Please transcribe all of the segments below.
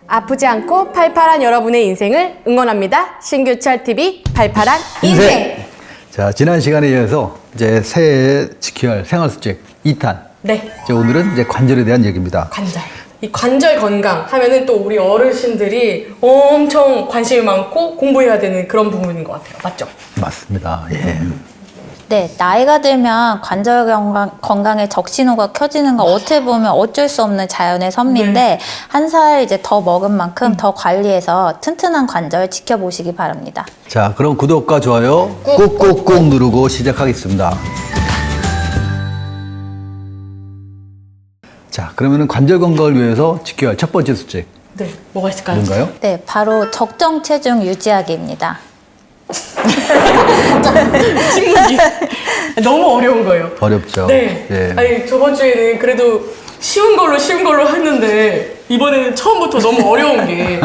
아프지 않고 팔팔한 여러분의 인생을 응원합니다. 신규철TV 팔팔한 인생. 자, 지난 시간에 이어서 이제 새해에 지켜야 할 생활수칙 2탄. 네. 이제 오늘은 이제 관절에 대한 얘기입니다. 관절. 이 관절 건강 하면은 또 우리 어르신들이 엄청 관심이 많고 공부해야 되는 그런 부분인 것 같아요. 맞죠? 맞습니다. 예. 네, 나이가 들면 관절 건강에 적신호가 켜지는 건 어떻게 보면 어쩔 수 없는 자연의 섭리인데 한 살 이제 더 먹은 만큼 더 관리해서 튼튼한 관절 지켜보시기 바랍니다. 자, 그럼 구독과 좋아요 꾹꾹꾹 누르고 시작하겠습니다. 자, 그러면은 관절 건강을 위해서 지켜야 할 첫 번째 수칙 네. 뭐가 있을까요? 뭔가요? 네, 바로 적정 체중 유지하기입니다. 질문이 너무 어려운 거예요. 어렵죠. 네. 예. 아니 저번 주에는 그래도 쉬운 걸로 했는데 이번에는 처음부터 너무 어려운 게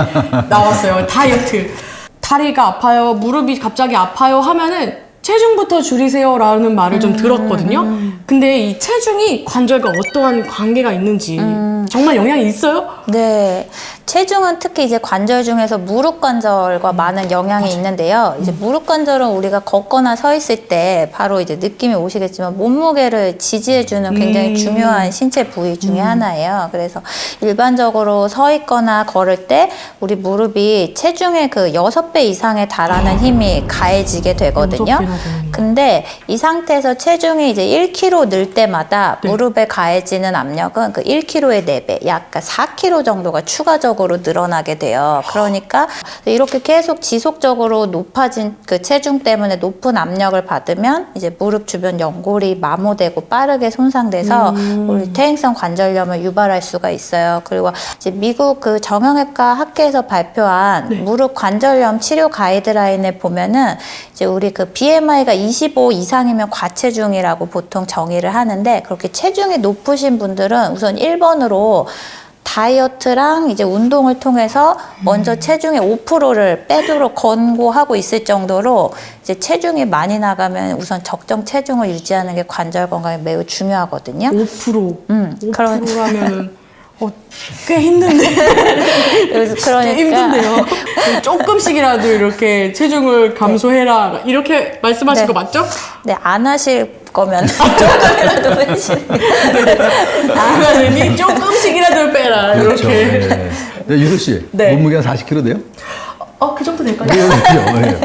나왔어요. 다이어트. 다리가 아파요, 무릎이 갑자기 아파요 하면은 체중부터 줄이세요라는 말을 좀 들었거든요. 근데 이 체중이 관절과 어떠한 관계가 있는지 정말 영향이 있어요? 네, 체중은 특히 이제 관절 중에서 무릎 관절과 많은 영향이 있는데요. 이제 무릎 관절은 우리가 걷거나 서 있을 때 바로 이제 느낌이 오시겠지만 몸무게를 지지해주는 굉장히 중요한 신체 부위 중에 하나예요. 그래서 일반적으로 서 있거나 걸을 때 우리 무릎이 체중의 그 6배 이상에 달하는 힘이 가해지게 되거든요. 근데 이 상태에서 체중이 이제 1kg 늘 때마다 무릎에 가해지는 압력은 그 1kg의 4배, 약간 4kg 정도가 추가적으로 늘어나게 돼요. 그러니까 이렇게 계속 지속적으로 높아진 그 체중 때문에 높은 압력을 받으면 이제 무릎 주변 연골이 마모되고 빠르게 손상돼서 우리 퇴행성 관절염을 유발할 수가 있어요. 그리고 이제 미국 그 정형외과 학회에서 발표한 무릎 관절염 치료 가이드라인에 보면은 이제 우리 그 BMI가 25 이상이면 과체중이라고 보통 정의를 하는데 그렇게 체중이 높으신 분들은 우선 1번으로 다이어트랑 이제 운동을 통해서 먼저 체중의 5%를 빼도록 권고하고 있을 정도로 이제 체중이 많이 나가면 우선 적정 체중을 유지하는 게 관절 건강에 매우 중요하거든요. 5%. 그런 5%라면은 꽤 힘든데. 그러니까 힘든데요. 조금씩이라도 이렇게 체중을 감소해라 이렇게 말씀하신 거 맞죠? 네, 안 하실 거면 조금이라도 빼시는 안 하느니 조금씩이라도 빼라 그렇죠. 이렇게. 네. 네, 유수 씨, 네. 몸무게가 40kg 돼요? 그 정도 될까요? 네.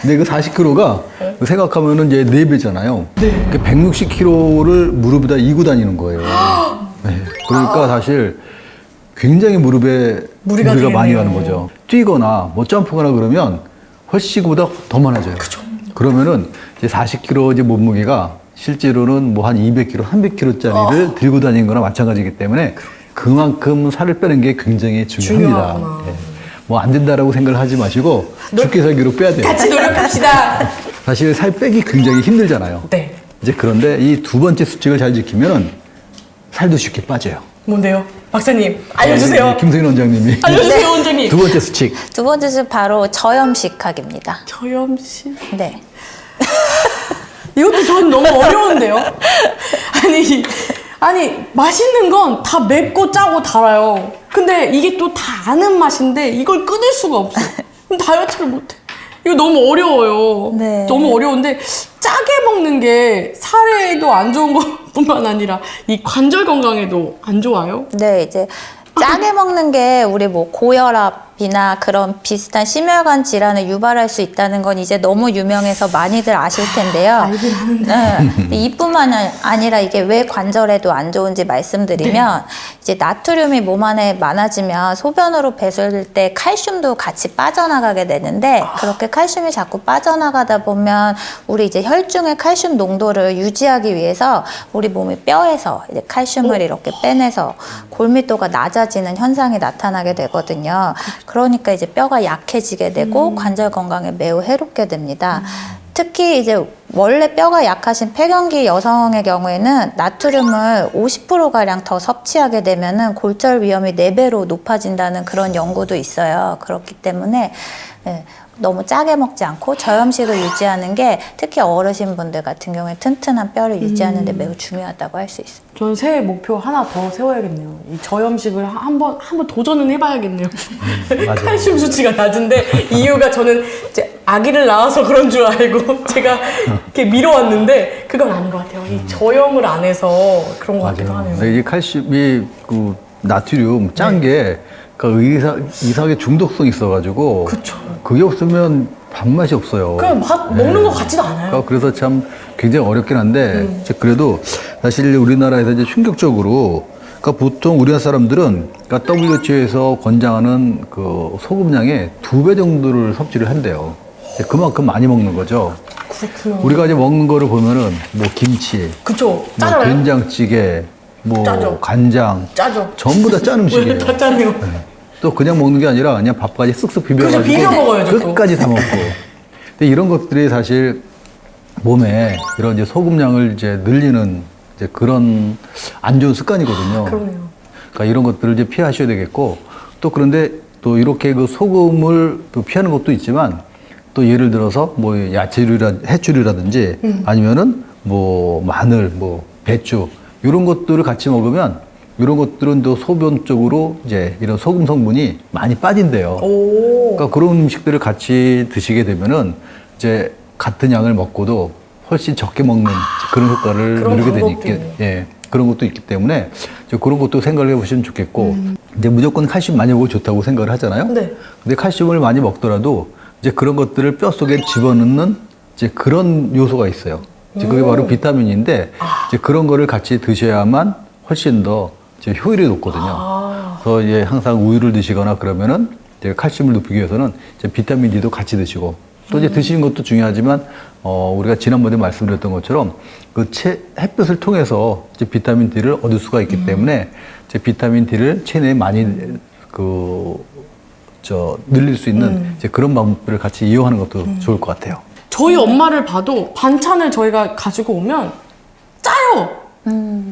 근데 그 40kg가 생각하면은 이제 4배잖아요. 네. 160kg를 무릎에다 이고 다니는 거예요. 네. 그러니까 사실 굉장히 무릎에 무리가 무리가 많이 되겠네요. 가는 거죠. 뛰거나 뭐 점프거나 그러면 훨씬 그보다 더 많아져요. 그죠. 그러면은 이제 40kg 이제 몸무게가 실제로는 뭐 한 200kg, 300kg짜리를 들고 다니는 거나 마찬가지이기 때문에 그만큼 살을 빼는 게 굉장히 중요합니다. 중요하구나. 네. 뭐 안 된다라고 생각을 하지 마시고 죽게 살기로 빼야 돼요. 같이 노력합시다. 사실 살 빼기 굉장히 힘들잖아요. 네. 이제 그런데 이 두 번째 수칙을 잘 지키면 살도 쉽게 빠져요. 뭔데요? 박사님 알려주세요. 네, 김성인 원장님이 알려주세요 원장님. 두 번째 수칙. 두 번째 주 바로 저염식학입니다. 저염식. 네. 이것도 전 너무 어려운데요. 아니 맛있는 건 다 맵고 짜고 달아요. 근데 이게 또 다 아는 맛인데 이걸 끊을 수가 없어. 그럼 다이어트를 못해. 이거 너무 어려워요. 네. 너무 어려운데 짜게 먹는 게 살에도 안 좋은 것뿐만 아니라 이 관절 건강에도 안 좋아요. 네, 이제 짜게 먹는 게 우리 뭐 고혈압이나 그런 비슷한 심혈관 질환을 유발할 수 있다는 건 이제 너무 유명해서 많이들 아실 텐데요. 알긴 하는데. 네. 이뿐만 아니라 이게 왜 관절에도 안 좋은지 말씀드리면 이제 나트륨이 몸 안에 많아지면 소변으로 배설될 때 칼슘도 같이 빠져나가게 되는데 그렇게 칼슘이 자꾸 빠져나가다 보면 우리 이제 혈중의 칼슘 농도를 유지하기 위해서 우리 몸의 뼈에서 이제 칼슘을 이렇게 빼내서 골밀도가 낮아지는 현상이 나타나게 되거든요. 그러니까 이제 뼈가 약해지게 되고 관절 건강에 매우 해롭게 됩니다. 특히 이제 원래 뼈가 약하신 폐경기 여성의 경우에는 나트륨을 50%가량 더 섭취하게 되면은 골절 위험이 4배로 높아진다는 그런 연구도 있어요. 그렇기 때문에 예, 너무 짜게 먹지 않고 저염식을 유지하는 게 특히 어르신분들 같은 경우에 튼튼한 뼈를 유지하는 데 매우 중요하다고 할 수 있습니다. 저는 새해 목표 하나 더 세워야겠네요. 이 저염식을 한번 도전은 해봐야겠네요. 맞아요. 칼슘 수치가 낮은데 이유가 저는 이제 아기를 낳아서 그런 줄 알고 제가 이렇게 미뤄왔는데 그건 아닌 것 같아요. 이 저염을 안 해서 그런 것 같기도 맞아요. 하네요. 이 칼슘이 그 나트륨 짠 게 그러니까 이상하게 중독성이 있어가지고 그쵸. 그게 없으면 밥맛이 없어요. 그냥 먹는 것 같지도 않아요. 그래서 참 굉장히 어렵긴 한데 이제 그래도 사실 우리나라에서 이제 충격적으로 그러니까 보통 우리나라 사람들은 그러니까 WHO에서 권장하는 그 소금량의 2배 정도를 섭취를 한대요. 그만큼 많이 먹는 거죠. 그렇구나. 우리가 이제 먹는 거를 보면은 뭐 김치, 그쵸. 뭐 짜잖아요. 된장찌개, 뭐 짜죠. 간장, 짜죠. 전부 다 짠 음식이에요. 다 짜네요. 또 그냥 먹는 게 아니라 그냥 밥까지 쓱쓱 비벼가지고 그렇죠. 비벼 먹어야죠, 또. 끝까지 다 먹고. 근데 이런 것들이 사실 몸에 이런 이제 소금량을 이제 늘리는 이제 그런 안 좋은 습관이거든요. 그러네요. 그러니까 이런 것들을 이제 피하셔야 되겠고 또 그런데 또 이렇게 그 소금을 또 피하는 것도 있지만 또 예를 들어서 뭐 해초류라든지 아니면은 뭐 마늘, 뭐 배추 이런 것들을 같이 먹으면 이런 것들은 또 소변 쪽으로 이제 이런 소금 성분이 많이 빠진대요. 오. 그러니까 그런 음식들을 같이 드시게 되면은 이제 같은 양을 먹고도 훨씬 적게 먹는 그런 효과를 그런 누리게 방법도 되니까 있네요. 예 그런 것도 있기 때문에 이제 그런 것도 생각을 해보시면 좋겠고 이제 무조건 칼슘 많이 먹고 좋다고 생각을 하잖아요. 네. 근데 칼슘을 많이 먹더라도 이제 그런 것들을 뼈 속에 집어넣는 이제 그런 요소가 있어요. 이제 그게 바로 비타민인데 이제 그런 거를 같이 드셔야만 훨씬 더 이제 효율이 높거든요. 그래서 이제 항상 우유를 드시거나 그러면은 이제 칼슘을 높이기 위해서는 이제 비타민 D도 같이 드시고 또 이제 드시는 것도 중요하지만 우리가 지난번에 말씀드렸던 것처럼 그 햇볕을 통해서 이제 비타민 D를 얻을 수가 있기 때문에 이제 비타민 D를 체내에 많이 늘릴 수 있는 이제 그런 방법들을 같이 이용하는 것도 좋을 것 같아요. 저희 엄마를 봐도 반찬을 저희가 가지고 오면 짜요.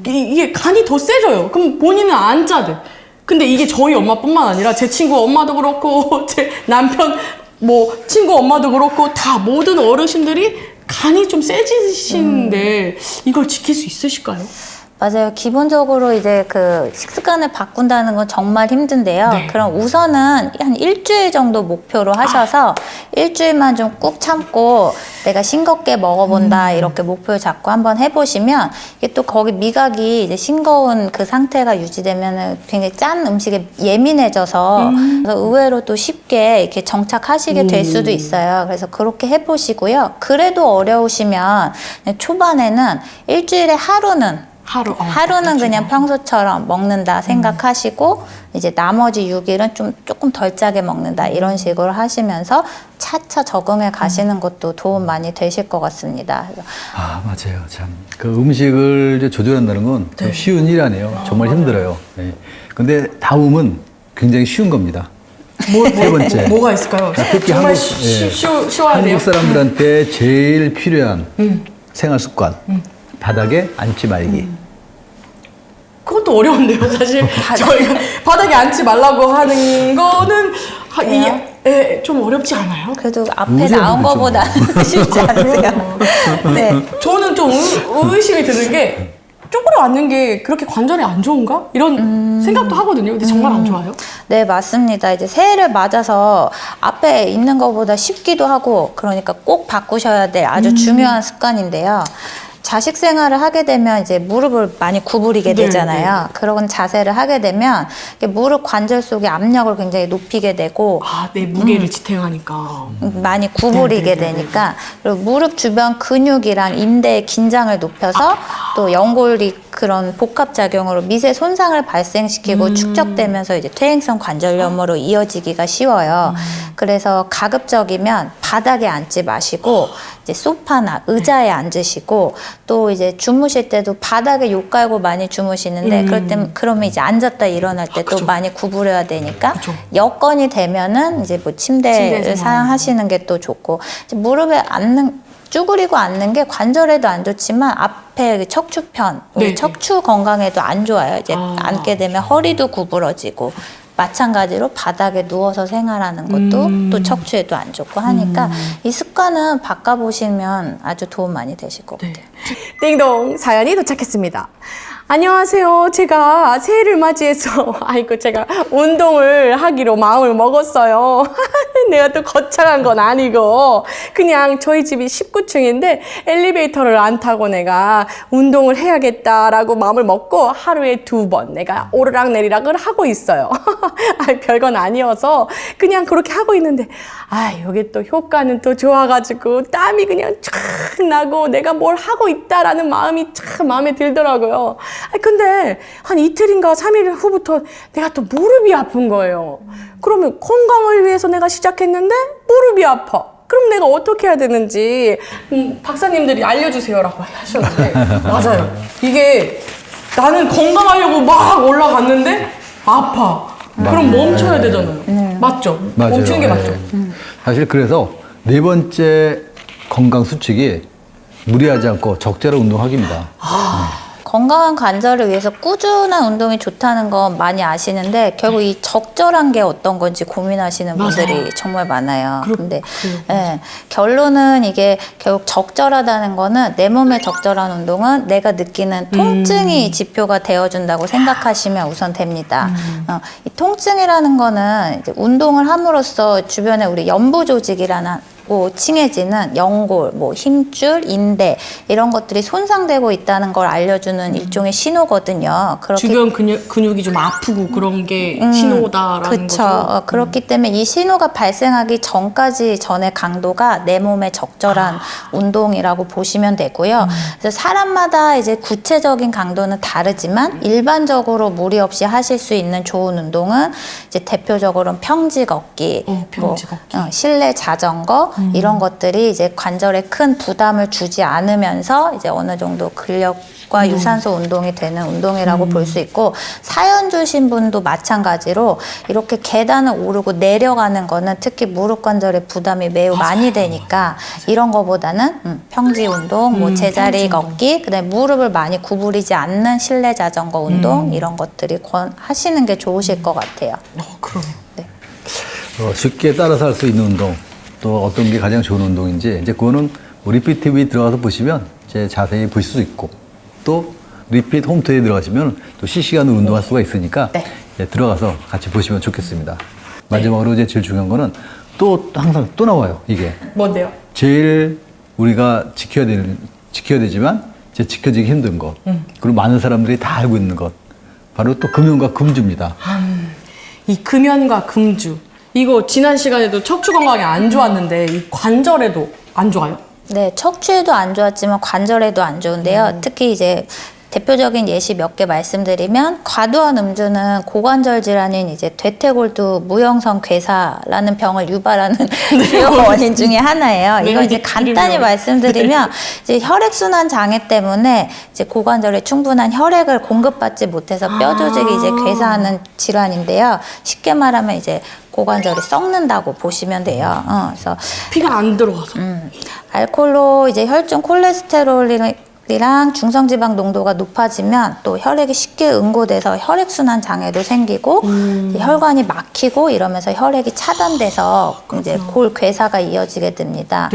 이게 간이 더 세져요. 그럼 본인은 안 짜대. 근데 이게 저희 엄마뿐만 아니라 제 친구 엄마도 그렇고 제 남편 뭐 친구 엄마도 그렇고 다 모든 어르신들이 간이 좀 세지신데 이걸 지킬 수 있으실까요? 맞아요. 기본적으로 이제 그 식습관을 바꾼다는 건 정말 힘든데요. 네. 그럼 우선은 한 일주일 정도 목표로 하셔서 일주일만 좀 꾹 참고 내가 싱겁게 먹어본다 이렇게 목표를 잡고 한번 해보시면 이게 또 거기 미각이 이제 싱거운 그 상태가 유지되면은 굉장히 짠 음식에 예민해져서 그래서 의외로 또 쉽게 이렇게 정착하시게 될 수도 있어요. 그래서 그렇게 해보시고요. 그래도 어려우시면 초반에는 일주일에 하루는 그냥 평소처럼 먹는다 생각하시고 이제 나머지 6일은 조금 덜 짜게 먹는다 이런 식으로 하시면서 차차 적응해 가시는 것도 도움 많이 되실 것 같습니다. 아, 맞아요. 참. 그 음식을 이제 조절한다는 건 참 쉬운 일이 아니에요. 정말 힘들어요. 네. 근데 다음은 굉장히 쉬운 겁니다. 세 번째. 뭐가 있을까요? 특히 정말 한국, 쉬워야 돼요. 한국 사람들한테 제일 필요한 생활 습관. 바닥에 앉지 말기. 그것도 어려운데요, 사실. 저희가 바닥에 앉지 말라고 하는 거는 좀 어렵지 않아요? 그래도 앞에 의지하면 나온 되죠. 거보다는 쉽지 않으세요? 네. 저는 좀 의식이 드는 게 쪼그려 앉는 게 그렇게 관절에 안 좋은가? 이런 생각도 하거든요. 근데 정말 안 좋아요? 네, 맞습니다. 이제 새해를 맞아서 앞에 있는 것보다 쉽기도 하고 그러니까 꼭 바꾸셔야 될 아주 중요한 습관인데요. 자식 생활을 하게 되면 이제 무릎을 많이 구부리게 네, 되잖아요. 그런 자세를 하게 되면 이게 무릎 관절 속의 압력을 굉장히 높이게 되고 내 무게를 지탱하니까. 많이 구부리게 되니까 그리고 무릎 주변 근육이랑 인대의 긴장을 높여서 또 연골이 그런 복합작용으로 미세 손상을 발생시키고 축적되면서 이제 퇴행성 관절염으로 이어지기가 쉬워요. 그래서 가급적이면 바닥에 앉지 마시고 이제 소파나 의자에 앉으시고 또 이제 주무실 때도 바닥에 욕 깔고 많이 주무시는데 그러면 이제 앉았다 일어날 때 또 많이 구부려야 되니까 여건이 되면은 이제 뭐 침대를 사용하시는 게 또 좋고 이제 무릎에 앉는 쭈그리고 앉는 게 관절에도 안 좋지만 앞에 척추편, 우리 네. 척추 건강에도 안 좋아요. 이제 앉게 되면 허리도 구부러지고 마찬가지로 바닥에 누워서 생활하는 것도 또 척추에도 안 좋고 하니까 이 습관은 바꿔보시면 아주 도움 많이 되실 것 같아요. 띵동 사연이 도착했습니다. 안녕하세요. 제가 새해를 맞이해서 제가 운동을 하기로 마음을 먹었어요. 내가 또 거창한 건 아니고 그냥 저희 집이 19층인데 엘리베이터를 안 타고 내가 운동을 해야겠다라고 마음을 먹고 하루에 2번 내가 오르락내리락을 하고 있어요. 별건 아니어서 그냥 그렇게 하고 있는데 이게 또 효과는 또 좋아가지고 땀이 그냥 쫙 나고 내가 뭘 하고 있다라는 마음이 참 마음에 들더라고요. 근데 한 이틀인가 3일 후부터 내가 또 무릎이 아픈 거예요. 그러면 건강을 위해서 내가 시작했는데 무릎이 아파. 그럼 내가 어떻게 해야 되는지 박사님들이 알려주세요라고 하셨는데 맞아요. 이게 나는 건강하려고 막 올라갔는데 아파. 그럼 멈춰야 되잖아요. 맞죠? 맞아요. 멈추는 게 맞죠? 사실 그래서 네 번째 건강 수칙이 무리하지 않고 적절한 운동하기입니다. 건강한 관절을 위해서 꾸준한 운동이 좋다는 건 많이 아시는데 결국 이 적절한 게 어떤 건지 고민하시는 분들이 정말 많아요. 근데 결론은 이게 결국 적절하다는 거는 내 몸에 적절한 운동은 내가 느끼는 통증이 지표가 되어준다고 생각하시면 우선 됩니다. 이 통증이라는 거는 이제 운동을 함으로써 주변에 우리 연부 조직이라는 칭해지는 연골, 힘줄, 인대 이런 것들이 손상되고 있다는 걸 알려주는 일종의 신호거든요. 주변 근육이 좀 아프고 그런 게 신호다라는 거죠. 그렇죠. 그렇기 때문에 이 신호가 발생하기 전의 강도가 내 몸에 적절한 운동이라고 보시면 되고요. 그래서 사람마다 이제 구체적인 강도는 다르지만 일반적으로 무리 없이 하실 수 있는 좋은 운동은 이제 대표적으로는 평지 걷기, 실내 자전거 이런 것들이 이제 관절에 큰 부담을 주지 않으면서 이제 어느 정도 근력과 유산소 운동이 되는 운동이라고 볼 수 있고 사연 주신 분도 마찬가지로 이렇게 계단을 오르고 내려가는 거는 특히 무릎 관절에 부담이 매우 많이 되니까 이런 거보다는 평지 운동, 제자리 걷기, 그다음에 무릎을 많이 구부리지 않는 실내 자전거 운동 이런 것들이 하시는 게 좋으실 것 같아요. 그러네. 네. 쉽게 따라서 할 수 있는 운동 또 어떤 게 가장 좋은 운동인지 이제 그거는 리핏 TV 들어가서 보시면 이제 자세히 보실 수 있고 또 리핏 홈트에 들어가시면 또 실시간으로 운동할 수가 있으니까 들어가서 같이 보시면 좋겠습니다. 마지막으로 이제 제일 중요한 거는 또 항상 또 나와요. 이게 뭔데요? 제일 우리가 지켜야 되지만 이제 지켜지기 힘든 것 그리고 많은 사람들이 다 알고 있는 것 바로 또 금연과 금주입니다. 이 금연과 금주 이거 지난 시간에도 척추 건강에 안 좋았는데 이 관절에도 안 좋아요? 네, 척추에도 안 좋았지만 관절에도 안 좋은데요. 특히 이제 대표적인 예시 몇 개 말씀드리면 과도한 음주는 고관절 질환인 이제 대퇴골두 무형성 괴사라는 병을 유발하는 주요 원인 중에 하나예요. 이거 이제 간단히 말씀드리면 이제 혈액순환 장애 때문에 이제 고관절에 충분한 혈액을 공급받지 못해서 뼈 조직이 이제 괴사하는 질환인데요. 쉽게 말하면 이제 고관절이 썩는다고 보시면 돼요. 그래서 피가 안 들어가서. 알코올로 이제 혈중 콜레스테롤이랑 중성지방 농도가 높아지면 또 혈액이 쉽게 응고돼서 혈액순환 장애도 생기고 이제 혈관이 막히고 이러면서 혈액이 차단돼서 이제 골 괴사가 이어지게 됩니다.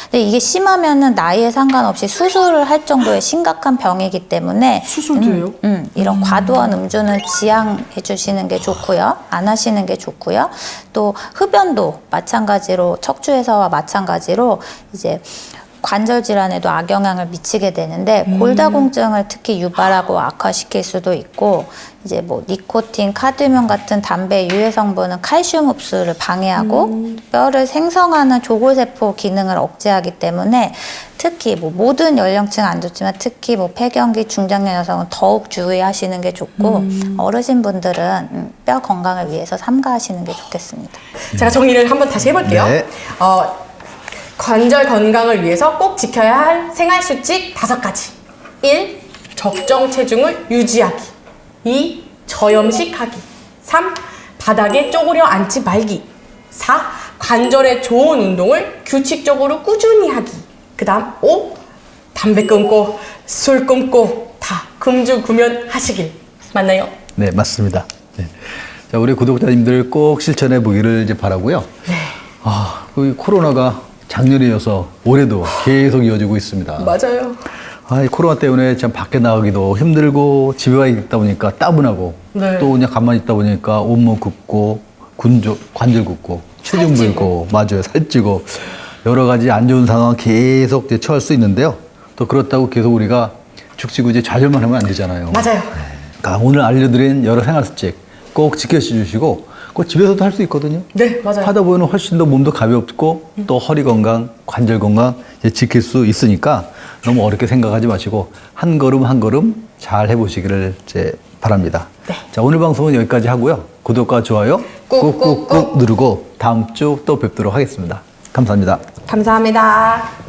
근데 이게 심하면은 나이에 상관없이 수술을 할 정도의 심각한 병이기 때문에 수술도 해요? 이런 과도한 음주는 지양해 주시는 게 좋고요. 안 하시는 게 좋고요. 또 흡연도 마찬가지로 척추에서와 마찬가지로 이제 관절 질환에도 악영향을 미치게 되는데 골다공증을 특히 유발하고 악화시킬 수도 있고 이제 니코틴, 카드뮴 같은 담배 유해 성분은 칼슘 흡수를 방해하고 뼈를 생성하는 조골세포 기능을 억제하기 때문에 특히 모든 연령층 안 좋지만 특히 폐경기, 중장년 여성은 더욱 주의하시는 게 좋고 어르신분들은 뼈 건강을 위해서 삼가하시는 게 좋겠습니다. 제가 정리를 한번 다시 해볼게요. 네. 관절 건강을 위해서 꼭 지켜야 할 생활수칙 5가지. 1. 적정 체중을 유지하기. 2. 저염식하기. 3. 바닥에 쪼그려 앉지 말기. 4. 관절에 좋은 운동을 규칙적으로 꾸준히 하기. 그다음 O 담배 끊고 술 끊고 다 금주구면 하시길. 맞나요? 네, 맞습니다. 네. 자, 우리 구독자님들 꼭 실천해 보기를 이제 바라고요. 네. 그 코로나가 작년에 이어서 올해도 계속 이어지고 있습니다. 맞아요. 이 코로나 때문에 참 밖에 나가기도 힘들고 집에 와 있다 보니까 따분하고 네. 또 그냥 가만히 있다 보니까 온몸 굽고 관절 굽고 체중 살찌고. 불고 맞아요, 살찌고 여러 가지 안 좋은 상황 계속 이제 처할 수 있는데요. 또 그렇다고 계속 우리가 죽치고 이제 좌절만 하면 안 되잖아요. 맞아요. 그러니까 오늘 알려드린 여러 생활 수칙 꼭 지켜주시고 꼭 집에서도 할 수 있거든요. 네, 맞아요. 하다 보면 훨씬 더 몸도 가볍고 또 허리 건강, 관절 건강 이제 지킬 수 있으니까 너무 어렵게 생각하지 마시고 한 걸음 한 걸음 잘 해보시기를 이제 바랍니다. 네. 자, 오늘 방송은 여기까지 하고요. 구독과 좋아요 꾹꾹꾹 누르고 다음 주 또 뵙도록 하겠습니다. 감사합니다. 감사합니다.